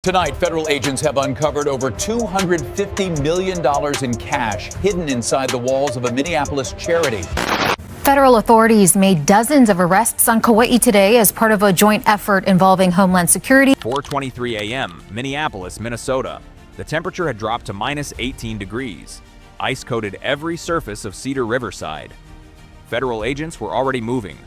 Tonight, federal agents have uncovered over $250 million in cash hidden inside the walls of a Minneapolis charity. Federal authorities made dozens of arrests on Kauai today as part of a joint effort involving Homeland Security. 4:23 a.m., Minneapolis, Minnesota. The temperature had dropped to minus 18 degrees. Ice coated every surface of Cedar Riverside. Federal agents were already moving.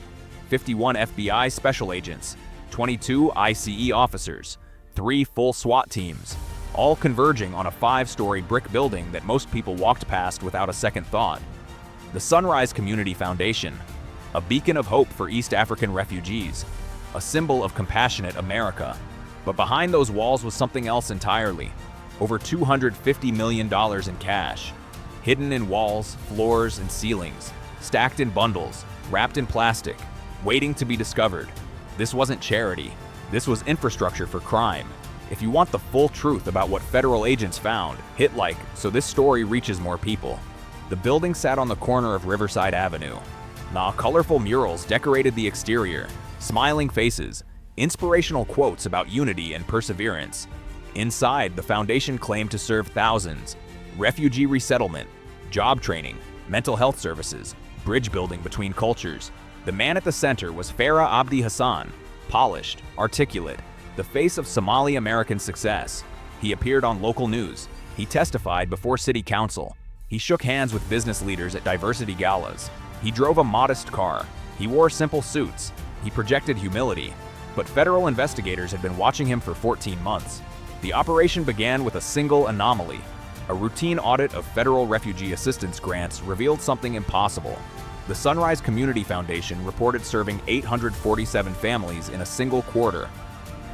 51 FBI special agents, 22 ICE officers, 3 full SWAT teams, all converging on a 5-story brick building that most people walked past without a second thought. The Sunrise Community Foundation, a beacon of hope for East African refugees, a symbol of compassionate America. But behind those walls was something else entirely. Over $250 million in cash, hidden in walls, floors, and ceilings, stacked in bundles, wrapped in plastic, waiting to be discovered. This wasn't charity. This was infrastructure for crime. If you want the full truth about what federal agents found, hit like so this story reaches more people. The building sat on the corner of Riverside Avenue. Colorful murals decorated the exterior, smiling faces, inspirational quotes about unity and perseverance. Inside, the foundation claimed to serve thousands. Refugee resettlement, job training, mental health services, bridge building between cultures. The man at the center was Farah Abdi Hassan, polished, articulate, the face of Somali American success. He appeared on local news. He testified before city council. He shook hands with business leaders at diversity galas. He drove a modest car. He wore simple suits. He projected humility. But federal investigators had been watching him for 14 months. The operation began with a single anomaly. A routine audit of federal refugee assistance grants revealed something impossible. The Sunrise Community Foundation reported serving 847 families in a single quarter.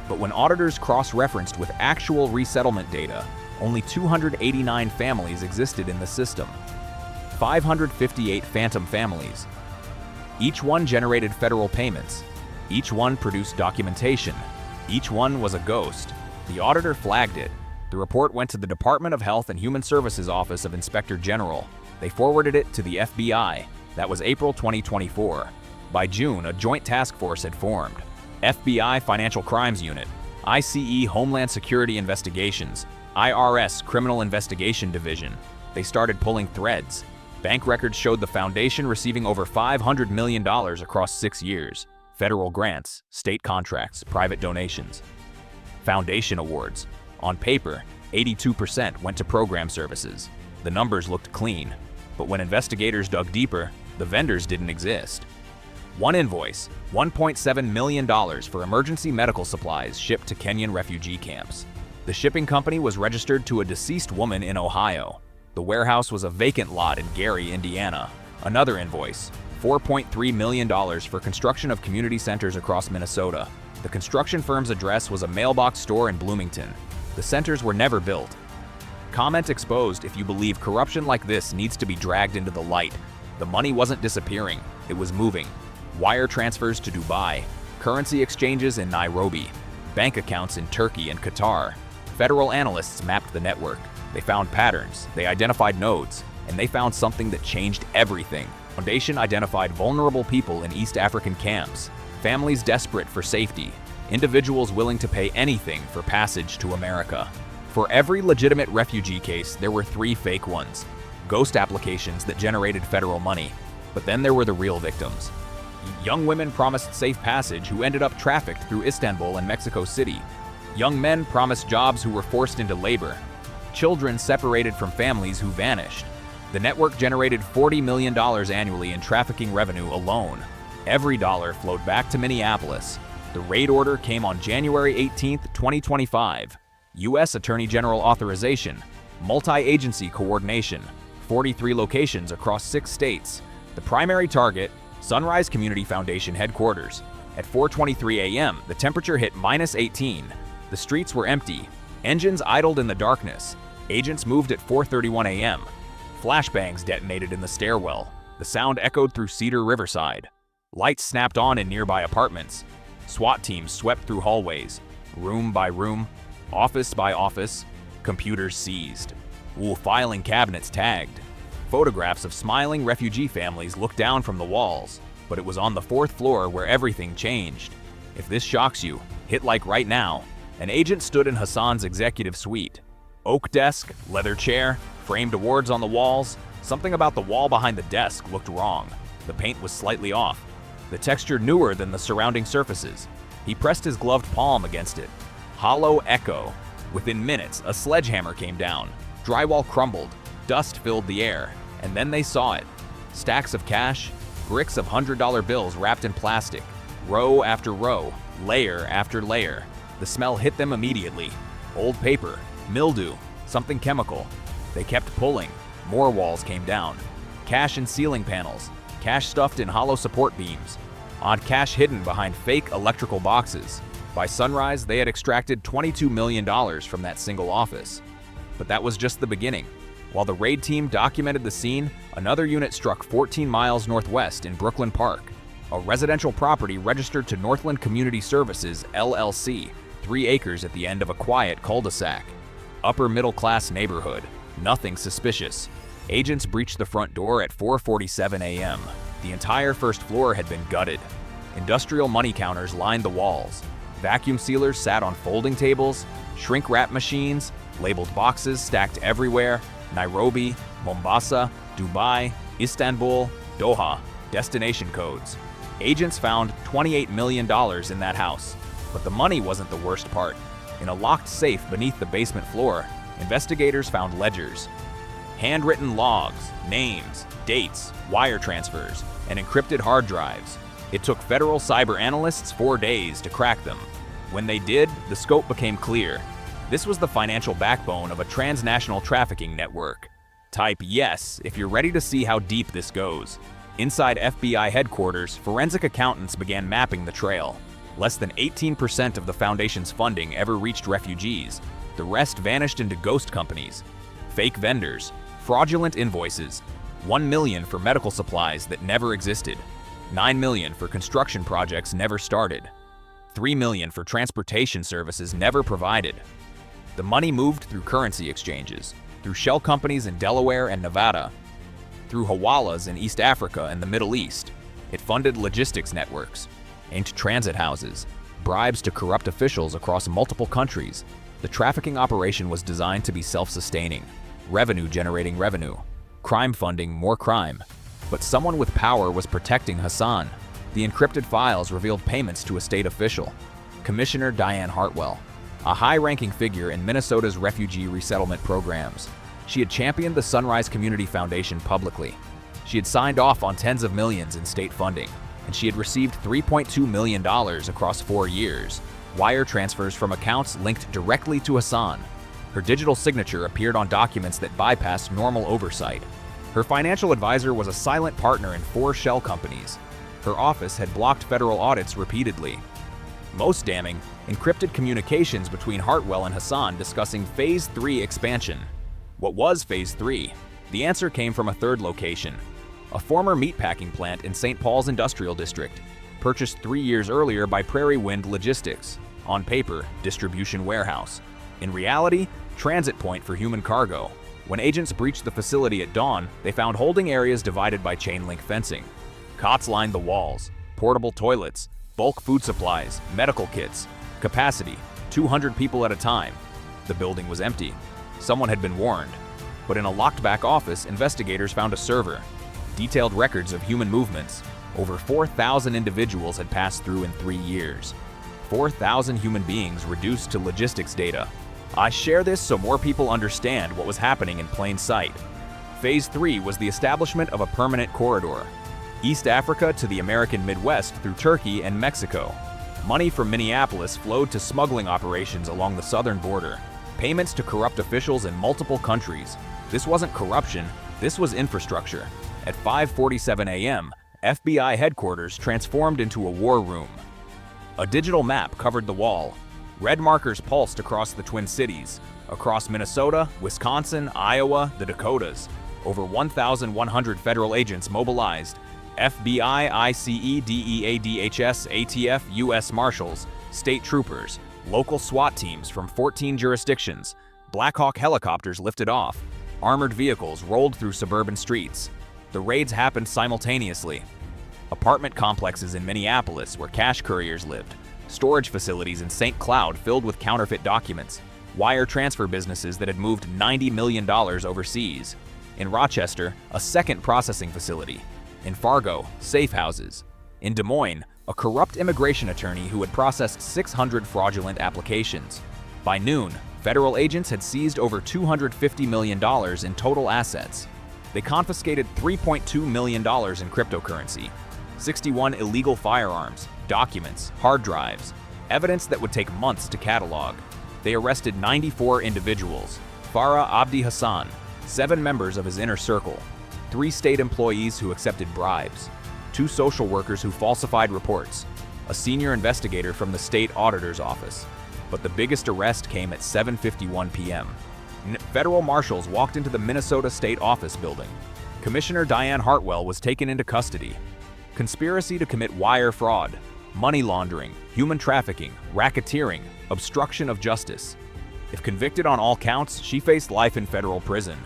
But when auditors cross-referenced with actual resettlement data, only 289 families existed in the system. 558 phantom families. Each one generated federal payments. Each one produced documentation. Each one was a ghost. The auditor flagged it. The report went to the Department of Health and Human Services Office of Inspector General. They forwarded it to the FBI. That was April 2024. By June, a joint task force had formed. FBI Financial Crimes Unit, ICE Homeland Security Investigations, IRS Criminal Investigation Division. They started pulling threads. Bank records showed the foundation receiving over $500 million across 6 years. Federal grants, state contracts, private donations. Foundation awards. On paper, 82% went to program services. The numbers looked clean. But when investigators dug deeper, the vendors didn't exist. One invoice, $1.7 million for emergency medical supplies shipped to Kenyan refugee camps. The shipping company was registered to a deceased woman in Ohio. The warehouse was a vacant lot in Gary, Indiana. Another invoice, $4.3 million for construction of community centers across Minnesota. The construction firm's address was a mailbox store in Bloomington. The centers were never built. Comment exposed if you believe corruption like this needs to be dragged into the light. The money wasn't disappearing, it was moving. Wire transfers to Dubai, currency exchanges in Nairobi, bank accounts in Turkey and Qatar. Federal analysts mapped the network. They found patterns, they identified nodes, and they found something that changed everything. The foundation identified vulnerable people in East African camps, families desperate for safety, individuals willing to pay anything for passage to America. For every legitimate refugee case, there were 3 fake ones. Ghost applications that generated federal money. But then there were the real victims. Young women promised safe passage who ended up trafficked through Istanbul and Mexico City. Young men promised jobs who were forced into labor. Children separated from families who vanished. The network generated $40 million annually in trafficking revenue alone. Every dollar flowed back to Minneapolis. The raid order came on January 18, 2025. U.S. Attorney General authorization, multi-agency coordination, 43 locations across 6 states. The primary target, Sunrise Community Foundation headquarters. At 4:23 a.m., the temperature hit minus 18. The streets were empty. Engines idled in the darkness. Agents moved at 4:31 a.m. Flashbangs detonated in the stairwell. The sound echoed through Cedar Riverside. Lights snapped on in nearby apartments. SWAT teams swept through hallways, room by room, office by office, computers seized. Filing cabinets tagged. Photographs of smiling refugee families looked down from the walls, but it was on the 4th floor where everything changed. If this shocks you, hit like right now. An agent stood in Hassan's executive suite. Oak desk, leather chair, framed awards on the walls. Something about the wall behind the desk looked wrong. The paint was slightly off. The texture newer than the surrounding surfaces. He pressed his gloved palm against it. Hollow echo. Within minutes, a sledgehammer came down. Drywall crumbled. Dust filled the air. And then they saw it. Stacks of cash, bricks of $100 bills wrapped in plastic. Row after row, layer after layer. The smell hit them immediately. Old paper, mildew, something chemical. They kept pulling. More walls came down. Cash in ceiling panels. Cash stuffed in hollow support beams. Odd cash hidden behind fake electrical boxes. By sunrise, they had extracted $22 million from that single office. But that was just the beginning. While the raid team documented the scene, another unit struck 14 miles northwest in Brooklyn Park, a residential property registered to Northland Community Services, LLC, 3 acres at the end of a quiet cul-de-sac. Upper middle-class neighborhood. Nothing suspicious. Agents breached the front door at 4:47 a.m. The entire first floor had been gutted. Industrial money counters lined the walls. Vacuum sealers sat on folding tables. Shrink wrap machines, labeled boxes stacked everywhere. Nairobi, Mombasa, Dubai, Istanbul, Doha, destination codes. Agents found $28 million in that house. But the money wasn't the worst part. In a locked safe beneath the basement floor, investigators found ledgers. Handwritten logs, names, dates, wire transfers, and encrypted hard drives. It took federal cyber analysts 4 days to crack them. When they did, the scope became clear. This was the financial backbone of a transnational trafficking network. Type yes if you're ready to see how deep this goes. Inside FBI headquarters, forensic accountants began mapping the trail. Less than 18% of the foundation's funding ever reached refugees. The rest vanished into ghost companies, fake vendors, fraudulent invoices, $1 million for medical supplies that never existed, $9 million for construction projects never started, $3 million for transportation services never provided. The money moved through currency exchanges, through shell companies in Delaware and Nevada, through hawalas in East Africa and the Middle East. It funded logistics networks, inked transit houses, bribes to corrupt officials across multiple countries. The trafficking operation was designed to be self-sustaining, revenue generating revenue, crime funding more crime. But someone with power was protecting Hassan. The encrypted files revealed payments to a state official, Commissioner Diane Hartwell, a high-ranking figure in Minnesota's refugee resettlement programs. She had championed the Sunrise Community Foundation publicly. She had signed off on tens of millions in state funding, and she had received $3.2 million across 4 years, wire transfers from accounts linked directly to Hassan. Her digital signature appeared on documents that bypassed normal oversight. Her financial advisor was a silent partner in 4 shell companies. Her office had blocked federal audits repeatedly. Most damning, encrypted communications between Hartwell and Hassan discussing Phase 3 expansion. What was Phase 3? The answer came from a third location, a former meatpacking plant in St. Paul's Industrial District, purchased 3 years earlier by Prairie Wind Logistics. On paper, distribution warehouse. In reality, transit point for human cargo. When agents breached the facility at dawn, they found holding areas divided by chain link fencing. Cots lined the walls, portable toilets, bulk food supplies, medical kits. Capacity, 200 people at a time. The building was empty. Someone had been warned. But in a locked back office, investigators found a server. Detailed records of human movements. Over 4,000 individuals had passed through in 3 years. 4,000 human beings reduced to logistics data. I share this so more people understand what was happening in plain sight. Phase 3 was the establishment of a permanent corridor. East Africa to the American Midwest through Turkey and Mexico. Money from Minneapolis flowed to smuggling operations along the southern border. Payments to corrupt officials in multiple countries. This wasn't corruption, this was infrastructure. At 5:47 a.m., FBI headquarters transformed into a war room. A digital map covered the wall. Red markers pulsed across the Twin Cities, across Minnesota, Wisconsin, Iowa, the Dakotas. Over 1,100 federal agents mobilized. FBI, ICE, DEA, DHS, ATF, U.S. Marshals, state troopers, local SWAT teams from 14 jurisdictions. Black Hawk helicopters lifted off. Armored vehicles rolled through suburban streets. The raids happened simultaneously. Apartment complexes in Minneapolis where cash couriers lived, storage facilities in St. Cloud filled with counterfeit documents, wire transfer businesses that had moved $90 million overseas. In Rochester, a second processing facility. In Fargo, safe houses. In Des Moines, a corrupt immigration attorney who had processed 600 fraudulent applications. By noon, federal agents had seized over $250 million in total assets. They confiscated $3.2 million in cryptocurrency, 61 illegal firearms, documents, hard drives, evidence that would take months to catalog. They arrested 94 individuals, Farah Abdi Hassan, 7 members of his inner circle, 3 state employees who accepted bribes, 2 social workers who falsified reports, a senior investigator from the state auditor's office. But the biggest arrest came at 7:51 p.m. Federal marshals walked into the Minnesota State Office building. Commissioner Diane Hartwell was taken into custody. Conspiracy to commit wire fraud, money laundering, human trafficking, racketeering, obstruction of justice. If convicted on all counts, she faced life in federal prison.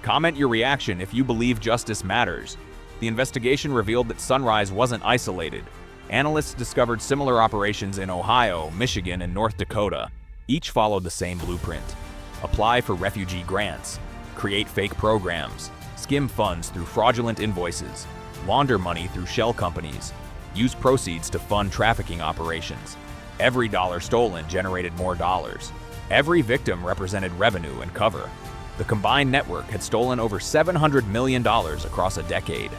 Comment your reaction if you believe justice matters. The investigation revealed that Sunrise wasn't isolated. Analysts discovered similar operations in Ohio, Michigan, and North Dakota. Each followed the same blueprint. Apply for refugee grants, create fake programs, skim funds through fraudulent invoices, launder money through shell companies, use proceeds to fund trafficking operations. Every dollar stolen generated more dollars. Every victim represented revenue and cover. The combined network had stolen over $700 million across a decade.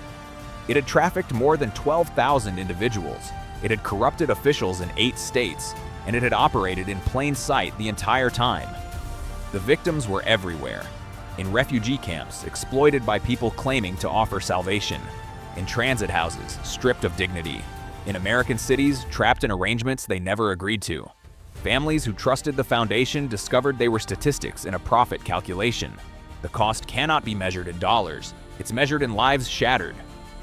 It had trafficked more than 12,000 individuals. It had corrupted officials in 8 states, and it had operated in plain sight the entire time. The victims were everywhere. In refugee camps, exploited by people claiming to offer salvation. In transit houses, stripped of dignity. In American cities, trapped in arrangements they never agreed to. Families who trusted the foundation discovered they were statistics in a profit calculation. The cost cannot be measured in dollars. It's measured in lives shattered.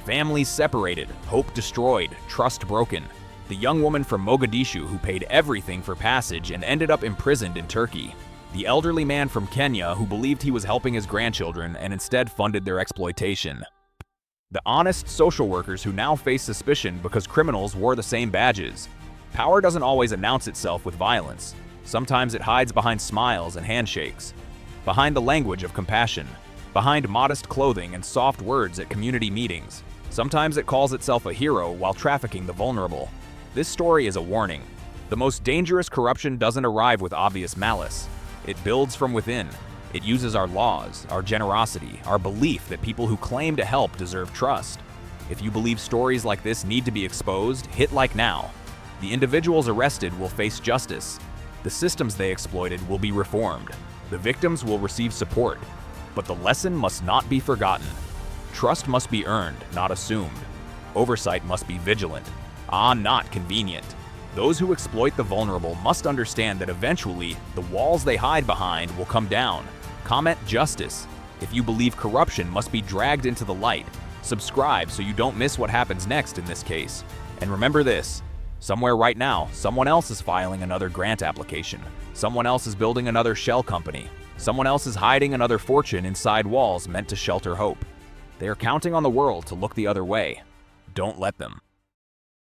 Families separated, hope destroyed, trust broken. The young woman from Mogadishu who paid everything for passage and ended up imprisoned in Turkey. The elderly man from Kenya who believed he was helping his grandchildren and instead funded their exploitation. The honest social workers who now face suspicion because criminals wore the same badges. Power doesn't always announce itself with violence. Sometimes it hides behind smiles and handshakes, behind the language of compassion, behind modest clothing and soft words at community meetings. Sometimes it calls itself a hero while trafficking the vulnerable. This story is a warning. The most dangerous corruption doesn't arrive with obvious malice. It builds from within. It uses our laws, our generosity, our belief that people who claim to help deserve trust. If you believe stories like this need to be exposed, hit like now. The individuals arrested will face justice. The systems they exploited will be reformed. The victims will receive support. But the lesson must not be forgotten. Trust must be earned, not assumed. Oversight must be vigilant. Not convenient. Those who exploit the vulnerable must understand that eventually, the walls they hide behind will come down. Comment justice. If you believe corruption must be dragged into the light, subscribe so you don't miss what happens next in this case. And remember this. Somewhere right now, someone else is filing another grant application. Someone else is building another shell company. Someone else is hiding another fortune inside walls meant to shelter hope. They are counting on the world to look the other way. Don't let them.